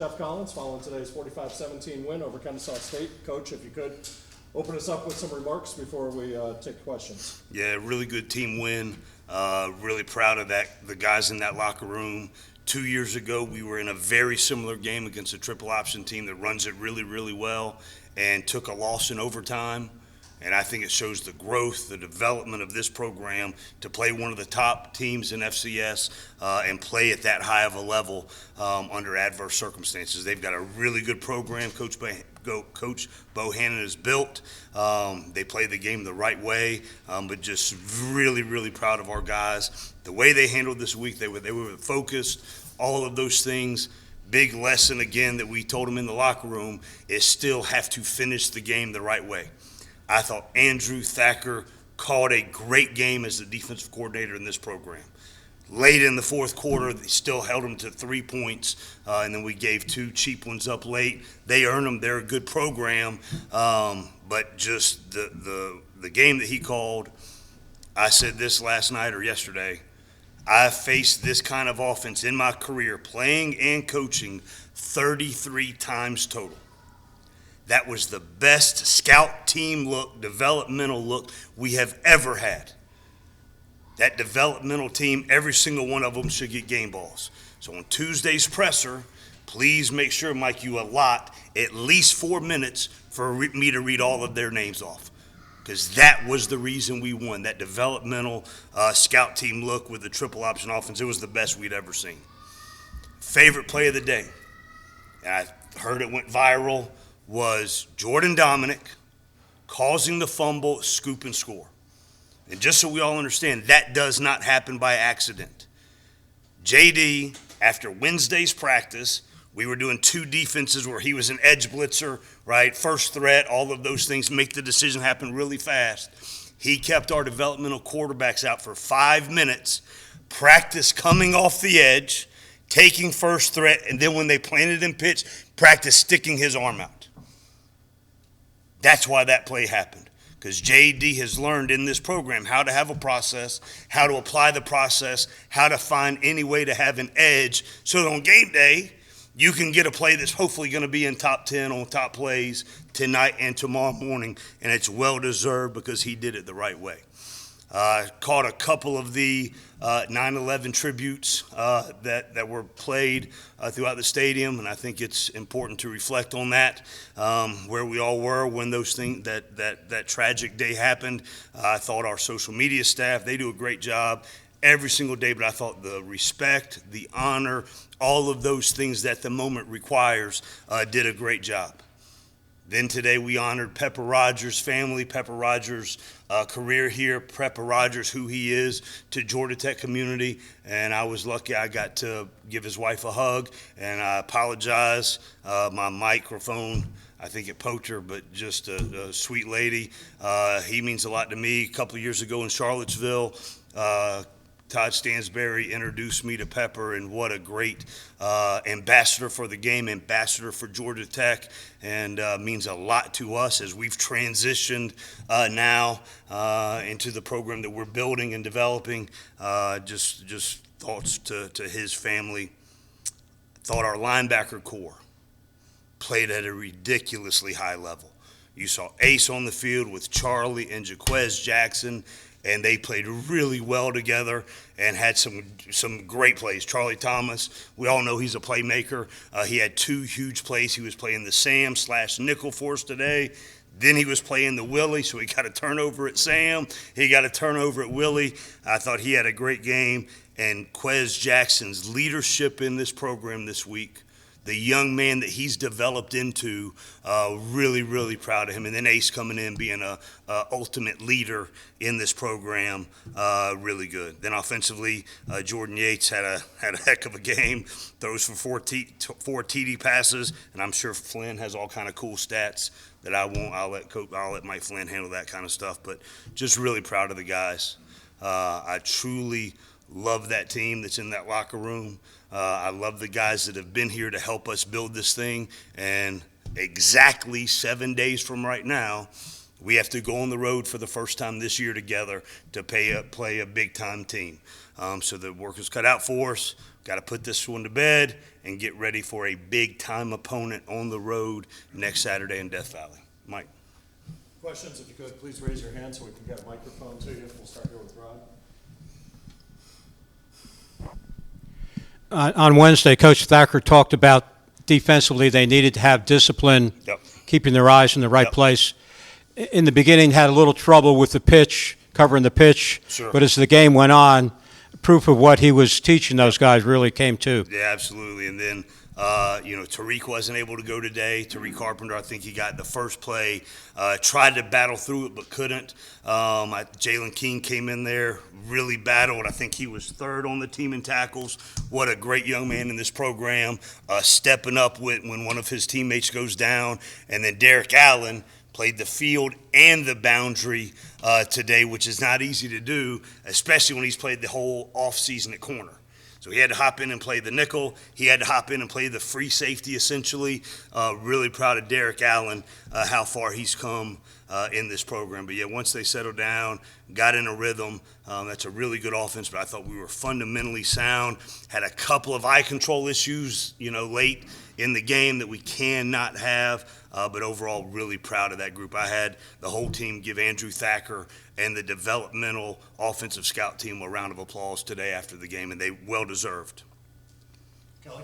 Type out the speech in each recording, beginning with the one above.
Geoff Collins, following today's 45-17 win over Kennesaw State. Coach, if you could open us up with some remarks before we take questions. Yeah, really good team win. Really proud of the guys in that locker room. 2 years ago, we were in a very similar game against a triple option team that runs it really, really well and took a loss in overtime. And I think it shows the growth, the development of this program to play one of the top teams in FCS and play at that high of a level under adverse circumstances. They've got a really good program Coach Bohannon has built. They play the game the right way, but just really, really proud of our guys. The way they handled this week, they were focused, all of those things. Big lesson, again, that we told them in the locker room is still have to finish the game the right way. I thought Andrew Thacker called a great game as the defensive coordinator in this program. Late in the fourth quarter, they still held them to 3 points, and then we gave two cheap ones up late. They earned them. They're a good program, but just the game that he called, I said this last night or yesterday, I faced this kind of offense in my career, playing and coaching, 33 times total. That was the best scout team look, developmental look we have ever had. That developmental team, every single one of them should get game balls. So on Tuesday's presser, please make sure, Mike, you allot at least 4 minutes for me to read all of their names off. Because that was the reason we won. That developmental scout team look with the triple option offense, it was the best we'd ever seen. Favorite play of the day, and I heard it went viral, was Jordan Dominic causing the fumble, scoop and score. And just so we all understand, that does not happen by accident. JD, after Wednesday's practice, we were doing two defenses where he was an edge blitzer, right? First threat, all of those things, make the decision happen really fast. He kept our developmental quarterbacks out for 5 minutes, practice coming off the edge, taking first threat, and then when they planted in pitch, practice sticking his arm out. That's why that play happened, because JD has learned in this program how to have a process, how to apply the process, how to find any way to have an edge so that on game day you can get a play that's hopefully going to be in top 10 on top plays tonight and tomorrow morning, and it's well-deserved because he did it the right way. Caught a couple of the 9/11 tributes that were played throughout the stadium, and I think it's important to reflect on that, where we all were when those things that tragic day happened. I thought our social media staff, they do a great job every single day, but I thought the respect, the honor, all of those things that the moment requires did a great job. Then today we honored Pepper Rogers' family, Pepper Rogers' career here, Pepper Rogers, who he is to Georgia Tech community, and I was lucky I got to give his wife a hug, and I apologize. My microphone, I think it poked her, but just a sweet lady. He means a lot to me. A couple of years ago in Charlottesville, Todd Stansberry introduced me to Pepper, and what a great ambassador for the game, ambassador for Georgia Tech, and means a lot to us as we've transitioned now into the program that we're building and developing. Just thoughts to his family. Thought our linebacker core played at a ridiculously high level. You saw Ace on the field with Charlie and Jaquez Jackson, and they played really well together and had some great plays. Charlie Thomas, we all know he's a playmaker. He had two huge plays. He was playing the Sam/nickel for us today. Then he was playing the Willie, so he got a turnover at Sam. He got a turnover at Willie. I thought he had a great game. And Quez Jackson's leadership in this program this week, the young man that he's developed into, really, really proud of him. And then Ace coming in, being a ultimate leader in this program, really good. Then offensively, Jordan Yates had a heck of a game. Throws for four TD passes, and I'm sure Flynn has all kind of cool stats that I won't. I'll let Mike Flynn handle that kind of stuff. But just really proud of the guys. I truly love that team that's in that locker room. I love the guys that have been here to help us build this thing. And exactly 7 days from right now, We have to go on the road for the first time this year together to play a big-time team. So the work is cut out for us. Got to put this one to bed and get ready for a big-time opponent on the road next Saturday in Death Valley. Mike. Questions, if you could, please raise your hand so we can get a microphone to you. We'll start here with Rod. On Wednesday, Coach Thacker talked about defensively they needed to have discipline, Yep. keeping their eyes in the right Yep. place. In the beginning, had a little trouble with the pitch, covering the pitch. Sure. But as the game went on, proof of what he was teaching those guys really came to. Yeah, absolutely. And then, Tariq wasn't able to go today. Tariq Carpenter, I think he got the first play, tried to battle through it but couldn't. Jalen King came in there, really battled. I think he was third on the team in tackles. What a great young man in this program, stepping up when one of his teammates goes down. And then Derek Allen played the field and the boundary today, which is not easy to do, especially when he's played the whole offseason at corner. So he had to hop in and play the nickel. He had to hop in and play the free safety, essentially. Really proud of Derek Allen, how far he's come in this program. But, yeah, once they settled down, got in a rhythm, that's a really good offense. But I thought we were fundamentally sound. Had a couple of eye control issues, late in the game that we cannot have. But overall, really proud of that group. I had the whole team give Andrew Thacker and the developmental offensive scout team a round of applause today after the game, and they well deserved. Kelly?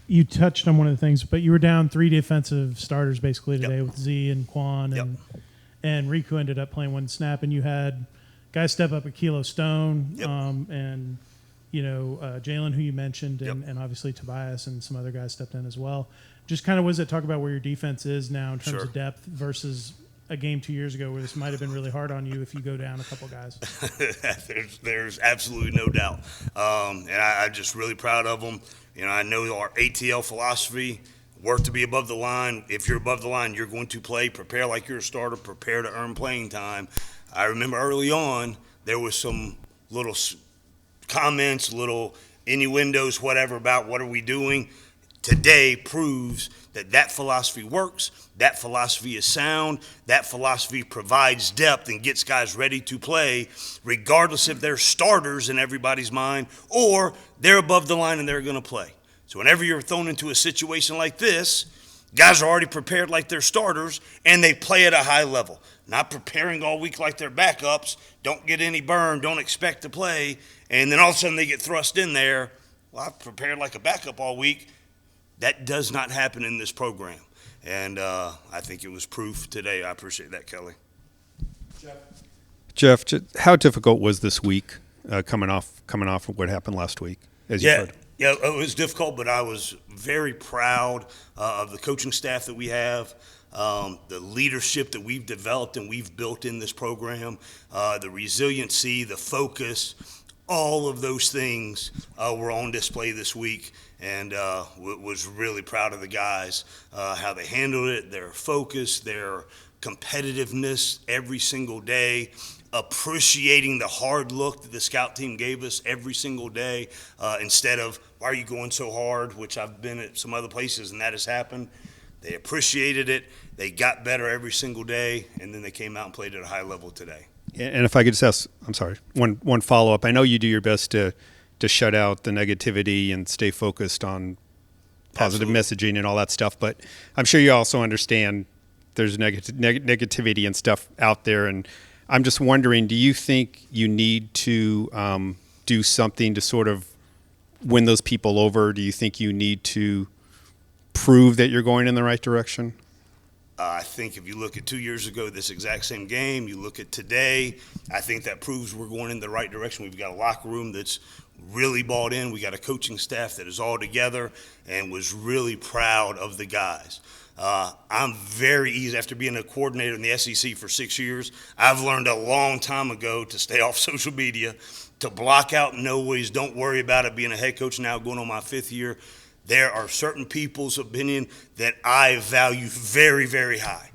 You touched on one of the things, but you were down 3 defensive starters basically today with Z and Quan, and Riku ended up playing one snap, and you had guys step up at Kilo Stone, and Jalen, who you mentioned, and obviously Tobias and some other guys stepped in as well. Just kind of was it talk about where your defense is now in terms of depth versus a game 2 years ago where this might have been really hard on you if you go down a couple guys? There's absolutely no doubt. And I'm just really proud of them. I know our ATL philosophy, work to be above the line. If you're above the line, you're going to play. Prepare like you're a starter. Prepare to earn playing time. I remember early on there was some little comments, little innuendos, whatever, about what are we doing. Today proves that philosophy works, that philosophy is sound, that philosophy provides depth and gets guys ready to play, regardless if they're starters in everybody's mind or they're above the line and they're going to play. So whenever you're thrown into a situation like this, guys are already prepared like they're starters and they play at a high level. Not preparing all week like they're backups, don't get any burn, don't expect to play, and then all of a sudden they get thrust in there. Well, I've prepared like a backup all week. That does not happen in this program, and I think it was proof today. I appreciate that, Kelly. Geoff, how difficult was this week coming off of what happened last week? Yeah, it was difficult, but I was very proud of the coaching staff that we have, the leadership that we've developed and we've built in this program, the resiliency, the focus. All of those things were on display this week, and was really proud of the guys, how they handled it, their focus, their competitiveness every single day, appreciating the hard look that the scout team gave us every single day, instead of, why are you going so hard, which I've been at some other places, and that has happened. They appreciated it. They got better every single day, and then they came out and played at a high level today. And if I could just ask, I'm sorry, one follow-up. I know you do your best to shut out the negativity and stay focused on positive messaging and all that stuff, but I'm sure you also understand there's negativity and stuff out there, and I'm just wondering, do you think you need to do something to sort of win those people over? Do you think you need to prove that you're going in the right direction? I think if you look at 2 years ago, this exact same game, you look at today, I think that proves we're going in the right direction. We've got a locker room that's really bought in. We got a coaching staff that is all together and was really proud of the guys. I'm very easy, after being a coordinator in the SEC for 6 years, I've learned a long time ago to stay off social media, to block out noise, don't worry about it. Being a head coach now, going on my 5th year, there are certain people's opinion that I value very, very high.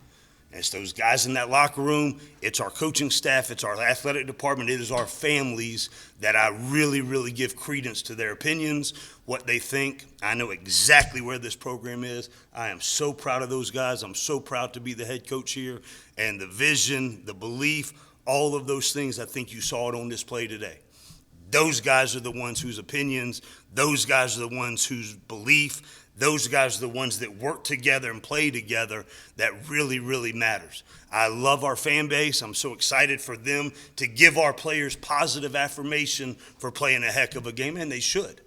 And it's those guys in that locker room, it's our coaching staff, it's our athletic department, it is our families that I really, really give credence to their opinions, what they think. I know exactly where this program is. I am so proud of those guys. I'm so proud to be the head coach here. And the vision, the belief, all of those things, I think you saw it on display today. Those guys are the ones whose opinions, those guys are the ones whose belief, those guys are the ones that work together and play together that really, really matters. I love our fan base. I'm so excited for them to give our players positive affirmation for playing a heck of a game, and they should,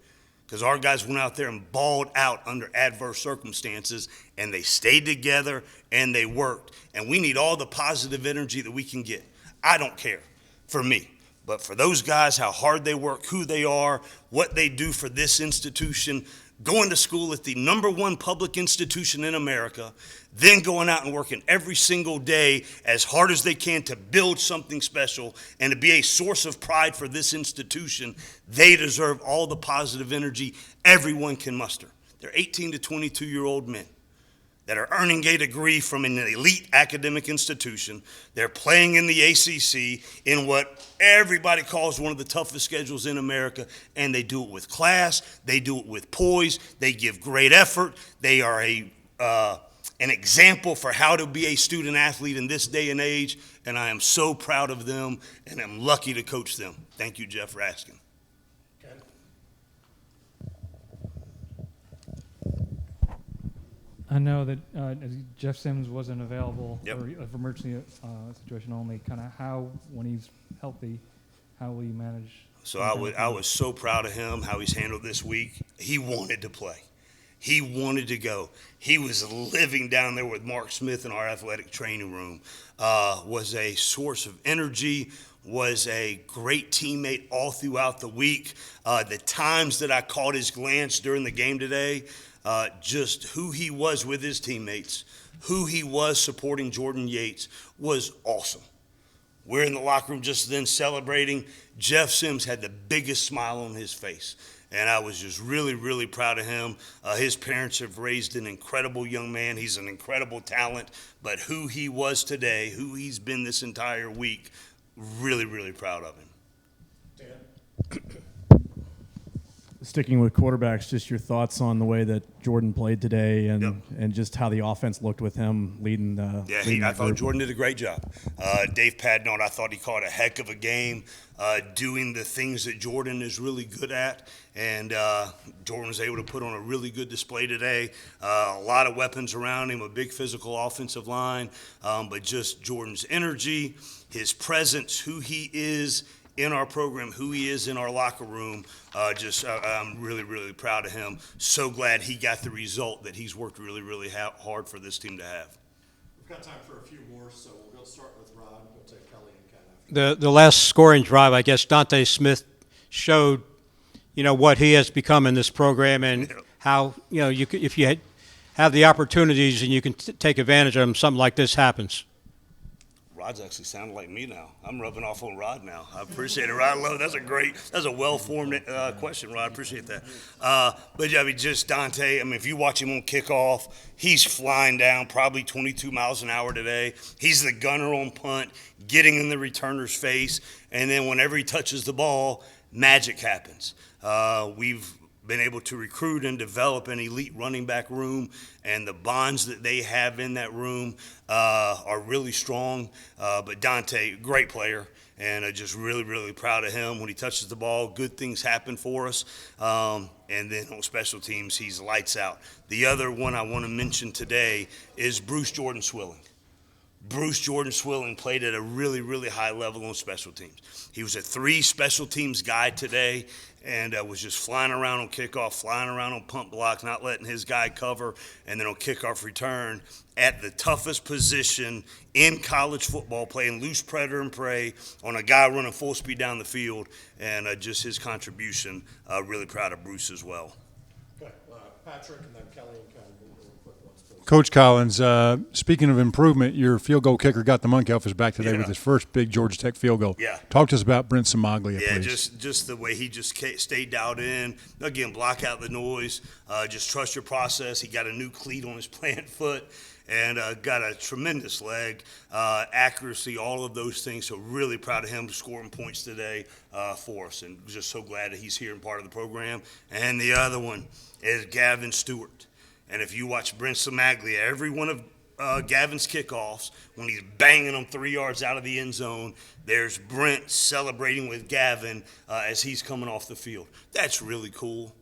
because our guys went out there and balled out under adverse circumstances, and they stayed together and they worked. And we need all the positive energy that we can get. I don't care for me. But for those guys, how hard they work, who they are, what they do for this institution, going to school at the #1 public institution in America, then going out and working every single day as hard as they can to build something special and to be a source of pride for this institution, they deserve all the positive energy everyone can muster. They're 18 to 22-year-old men that are earning a degree from an elite academic institution. They're playing in the ACC in what everybody calls one of the toughest schedules in America, and they do it with class. They do it with poise. They give great effort. They are an example for how to be a student athlete in this day and age, and I am so proud of them, and I'm lucky to coach them. Thank you, Jeff, for asking. I know that Jeff Sims wasn't available Yep. for emergency situation only. Kind of how, when he's healthy, how will you manage? So I was so proud of him, how he's handled this week. He wanted to play. He wanted to go. He was living down there with Mark Smith in our athletic training room, was a source of energy, was a great teammate all throughout the week. The times that I caught his glance during the game today, just who he was with his teammates, who he was supporting Jordan Yates was awesome. We're in the locker room just then celebrating. Jeff Sims had the biggest smile on his face, and I was just really, really proud of him. His parents have raised an incredible young man. He's an incredible talent, but who he was today, who he's been this entire week, really, really proud of him. Dan? Sticking with quarterbacks, just your thoughts on the way that Jordan played today and, Yep. and just how the offense looked with him leading Yeah, leading I that thought group. Jordan did a great job. Dave Padnott, I thought he caught a heck of a game, doing the things that Jordan is really good at, and Jordan was able to put on a really good display today. A lot of weapons around him, a big physical offensive line, but just Jordan's energy, his presence, who he is in our program, who he is in our locker room, I'm really, really proud of him. So glad he got the result that he's worked really, really hard for this team to have. We've got time for a few more, so we'll go start with Rod. We'll take Kelly and Ken after. The last scoring drive, I guess Dante Smith showed, what he has become in this program and how, you could, if you have the opportunities and you can take advantage of them, something like this happens. Rod's actually sounding like me now. I'm rubbing off on Rod now. I appreciate it, Rod. That's a well-formed question, Rod. I appreciate that. But yeah, just Dante, if you watch him on kickoff, he's flying down probably 22 miles an hour today. He's the gunner on punt, getting in the returner's face, and then whenever he touches the ball, magic happens. We've been able to recruit and develop an elite running back room, and the bonds that they have in that room are really strong. But Dante, great player, and just really, really proud of him. When he touches the ball, good things happen for us. And then on special teams, he's lights out. The other one I want to mention today is Bruce Jordan Swilling. Bruce Jordan Swilling played at a really, really high level on special teams. He was a 3 special teams guy today and was just flying around on kickoff, flying around on punt blocks, not letting his guy cover, and then on kickoff return at the toughest position in college football, playing loose predator and prey on a guy running full speed down the field, and just his contribution. Really proud of Bruce as well. Okay, Patrick and then Kelly and Ken. Real quick ones, please. Coach Collins, speaking of improvement, your field goal kicker got the monkey off his back today with his first big Georgia Tech field goal. Yeah. Talk to us about Brent Samaglia, Yeah, please. just the way he just stayed dialed in. Again, block out the noise. Just trust your process. He got a new cleat on his plant foot and got a tremendous leg, accuracy, all of those things. So really proud of him scoring points today for us, and just so glad that he's here and part of the program. And the other one is Gavin Stewart. And if you watch Brent Samaglia, every one of Gavin's kickoffs, when he's banging them 3 yards out of the end zone, there's Brent celebrating with Gavin as he's coming off the field. That's really cool,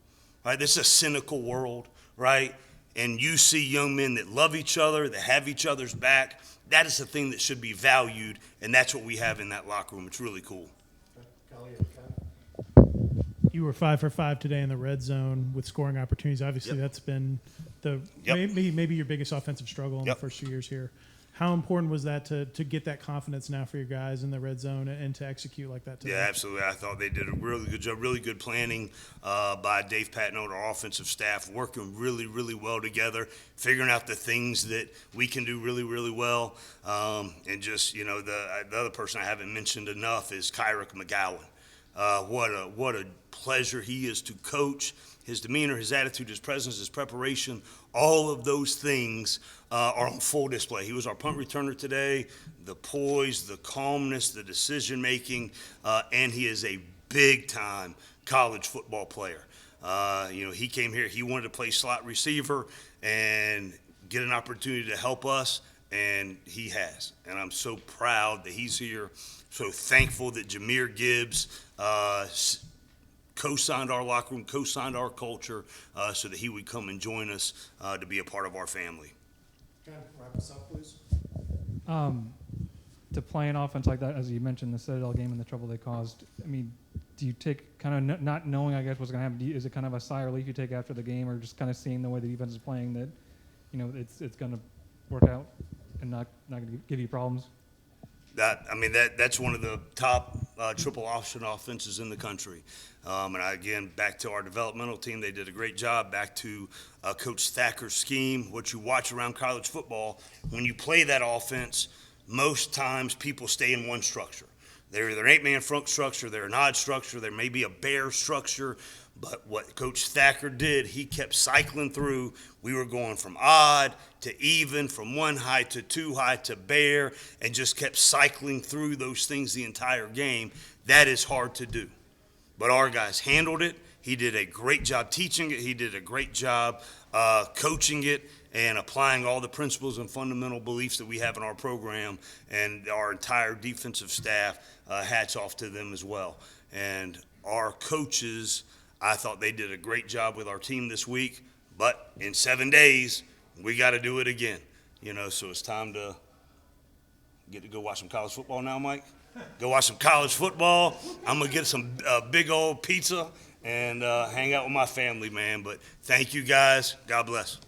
right? This is a cynical world, right? And you see young men that love each other, that have each other's back. That is the thing that should be valued, and that's what we have in that locker room. It's really cool. You were 5 for 5 today in the red zone with scoring opportunities. Obviously, that's been the maybe your biggest offensive struggle in the first 2 years here. How important was that to get that confidence now for your guys in the red zone and to execute like that today? Yeah, absolutely. I thought they did a really good job, really good planning by Dave Patno and our offensive staff, working really, really well together, figuring out the things that we can do really, really well. And just, the other person I haven't mentioned enough is Kyrick McGowan. What a pleasure he is to coach. His demeanor, his attitude, his presence, his preparation, all of those things are on full display. He was our punt returner today. The poise, the calmness, the decision-making, and he is a big-time college football player. He came here, he wanted to play slot receiver and get an opportunity to help us, and he has. And I'm so proud that he's here, so thankful that Jahmyr Gibbs co-signed our locker room, co-signed our culture, so that he would come and join us to be a part of our family. Okay, wrap us up, please. To play an offense like that, as you mentioned, the Citadel game and the trouble they caused, I mean, do you take kind of not knowing, I guess, what's going to happen, is it kind of a sigh of relief you take after the game, or just kind of seeing the way the defense is playing that, it's going to work out and not going to give you problems? That's one of the top triple option offenses in the country. Again, back to our developmental team, they did a great job. Back to Coach Thacker's scheme, what you watch around college football, when you play that offense, most times people stay in one structure. They're either an 8-man front structure, they're an odd structure, there may be a bear structure. But what Coach Thacker did, he kept cycling through. We were going from odd to even, from one high to two high to bear, and just kept cycling through those things the entire game. That is hard to do. But our guys handled it. He did a great job teaching it. He did a great job coaching it and applying all the principles and fundamental beliefs that we have in our program. And our entire defensive staff, hats off to them as well. And our coaches, I thought they did a great job with our team this week, but in 7 days, we got to do it again. So it's time to get to go watch some college football now, Mike. Go watch some college football. I'm going to get some big old pizza and hang out with my family, man. But thank you, guys. God bless.